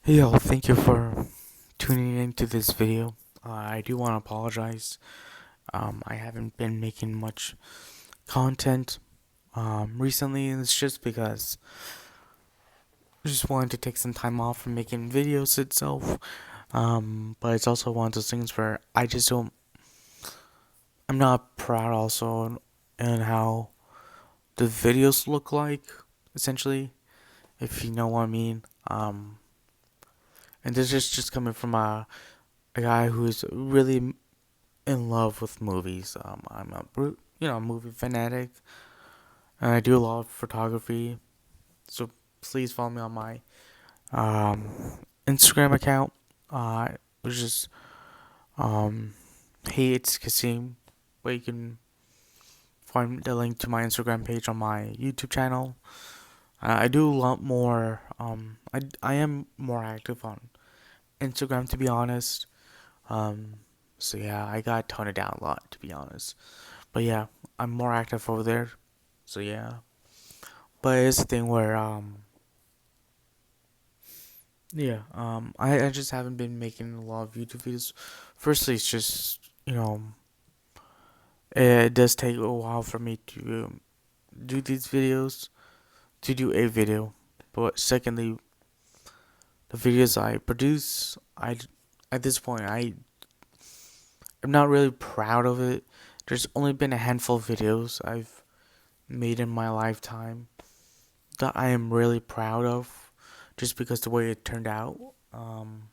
Hey y'all, thank you for tuning into this video. I do want to apologize. I haven't been making much content recently, and it's just because I just wanted to take some time off from making videos itself. But it's also one of those things where I just don't, I'm not proud also in how the videos look like, essentially, if you know what I mean. And this is just coming from a guy who's really in love with movies. I'm a movie fanatic, and I do a lot of photography. So please follow me on my Instagram account, which is Hey It's Kasim. Where you can find the link to my Instagram page on my YouTube channel. I do a lot more. I am more active on Instagram, to be honest. Um, so yeah, I got toned it down a lot, to be honest. But yeah, I'm more active over there. So yeah. But it's the thing where I just haven't been making a lot of YouTube videos. Firstly, it's just it does take a while for me to do these videos, to do a video. But secondly, the videos I produce, I at this point I'm not really proud of it. There's only been a handful of videos I've made in my lifetime that I am really proud of, just because the way it turned out. Um,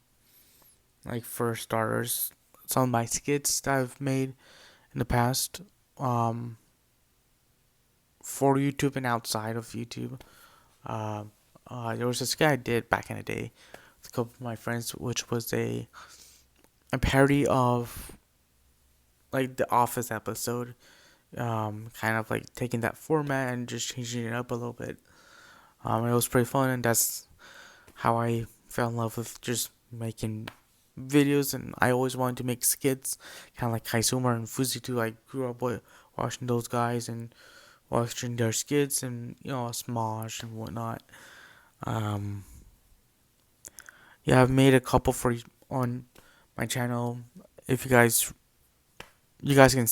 like for starters, some of my skits that I've made in the past, um, for YouTube and outside of YouTube. Uh, there was this skit I did back in the day with a couple of my friends, which was a parody of like the Office episode. Kind of like taking that format and just changing it up a little bit. It was pretty fun, and that's how I fell in love with just making videos. And I always wanted to make skits, kind of like Kaisuma and Fuzitu. I grew up with watching those guys and watching their skits and Smosh and whatnot. Um, yeah, I've made a couple for on my channel. If you guys can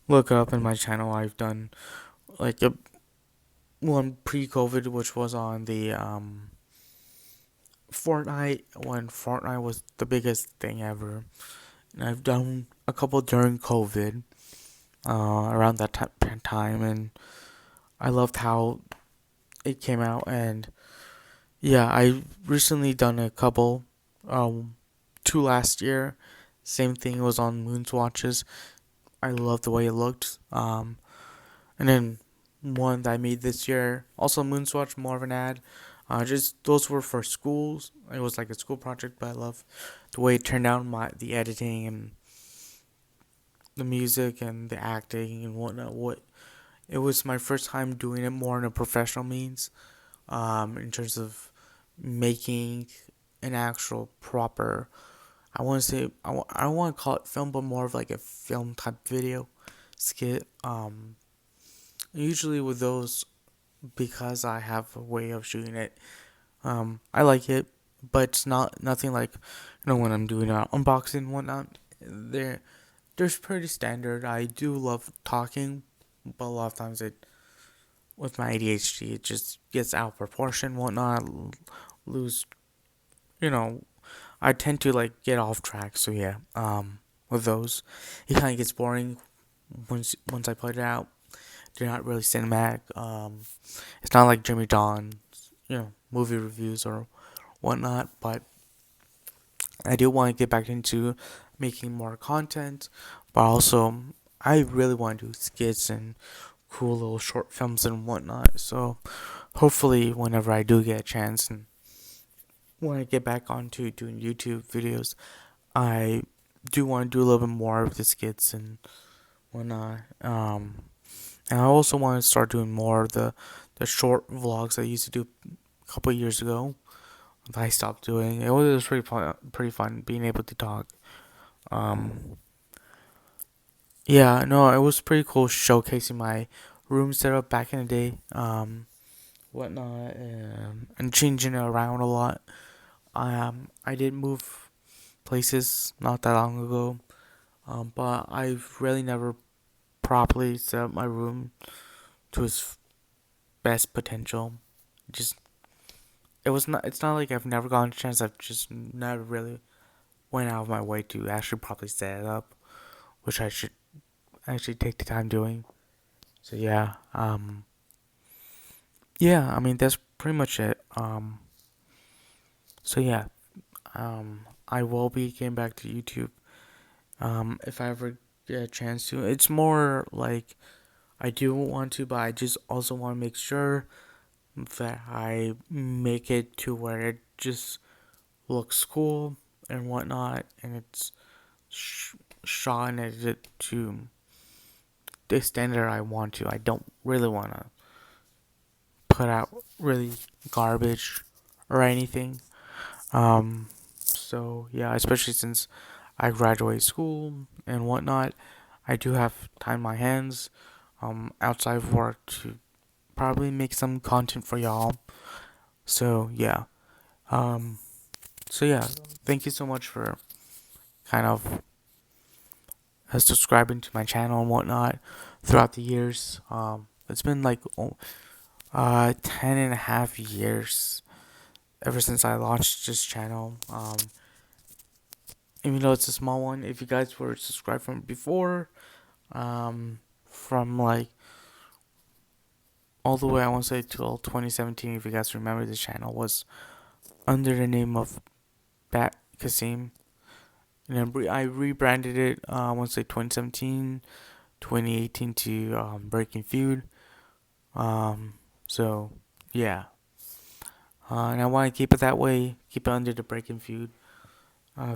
look up in my channel. I've done like a one pre-COVID, which was on the Fortnite, when Fortnite was the biggest thing ever. And I've done a couple during COVID, around that time, and I loved how it came out. And yeah, I recently done a couple, um, two last year. Same thing was on Moon's Watches. I loved the way it looked. And then one that I made this year, also Moon's Watch, more of an ad. Just those were for schools. It was like a school project, but I love the way it turned out. The editing and the music and the acting and whatnot. It was my first time doing it more in a professional means. In terms of making an actual proper, I want to say I don't want to call it film, but more of like a film type video skit. Usually with those, because I have a way of shooting it, I like it, but it's not nothing like when I'm doing an unboxing and whatnot. They're pretty standard. I do love talking, but a lot of times it with my ADHD it just gets out of proportion, whatnot. Lose, you know, I tend to like get off track. So yeah, with those, it kind of gets boring once I put it out. They're not really cinematic. It's not like Jimmy John's, movie reviews or whatnot. But I do want to get back into making more content, but also I really want to do skits and cool little short films and whatnot. So hopefully, whenever I do get a chance and when I get back onto doing YouTube videos, I do want to do a little bit more of the skits and whatnot. And I also want to start doing more of the short vlogs I used to do a couple of years ago. That I stopped doing. It was pretty fun being able to talk. Um, yeah, no, it was pretty cool showcasing my room setup back in the day. Whatnot, and changing it around a lot. I did move places not that long ago, but I've really never properly set up my room to its best potential. Just it was not. It's not like I've never gotten a chance. I've just never really went out of my way to actually properly set it up, which I should actually take the time doing. So yeah, yeah. I mean that's pretty much it. So yeah, I will be getting back to YouTube. If I ever get a chance to. It's more like I do want to, but I just also want to make sure that I make it to where it just looks cool and whatnot, and it's shot and edited to the standard I want to. I don't really want to put out really garbage or anything. So yeah, especially since I graduate school and whatnot, I do have time in my hands, outside of work to probably make some content for y'all. So yeah, um, so yeah, thank you so much for kind of subscribing to my channel and whatnot throughout the years. It's been like 10.5 years ever since I launched this channel. Even though it's a small one, if you guys were subscribed from before, from like all the way I want to say till 2017, if you guys remember, the channel was under the name of Bat Kasim. And then I rebranded it, I want to say 2017, 2018 to Breaking Feud. Um, so yeah, and I want to keep it that way, keep it under the Breaking Feud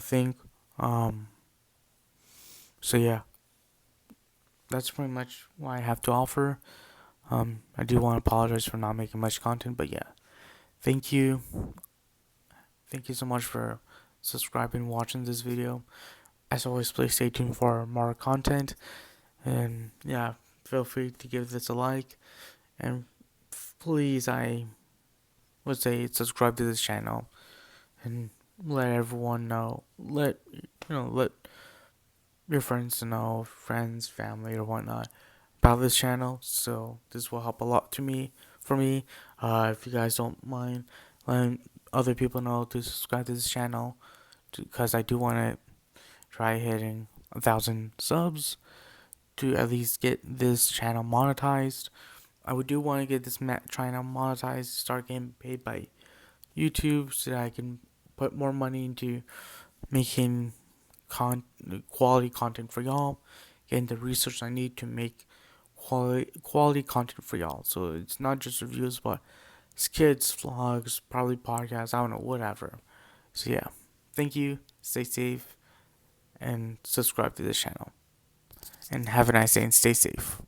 thing. Um, so yeah, that's pretty much what I have to offer. I do want to apologize for not making much content, but yeah, thank you, thank you so much for subscribing and watching this video. As always, please stay tuned for more content, and yeah, feel free to give this a like, and please, I would say subscribe to this channel and let everyone know, let your friends know, friends, family, or whatnot about this channel. So this will help a lot to me, for me. If you guys don't mind letting other people know to subscribe to this channel, because I do want to try hitting 1,000 subs to at least get this channel monetized. I would do want to get this channel monetized, start getting paid by YouTube, so that I can put more money into making quality content for y'all, getting the research I need to make quality content for y'all. So it's not just reviews, but skits, vlogs, probably podcasts, I don't know, whatever. So yeah, thank you, stay safe, and subscribe to this channel. And have a nice day and stay safe.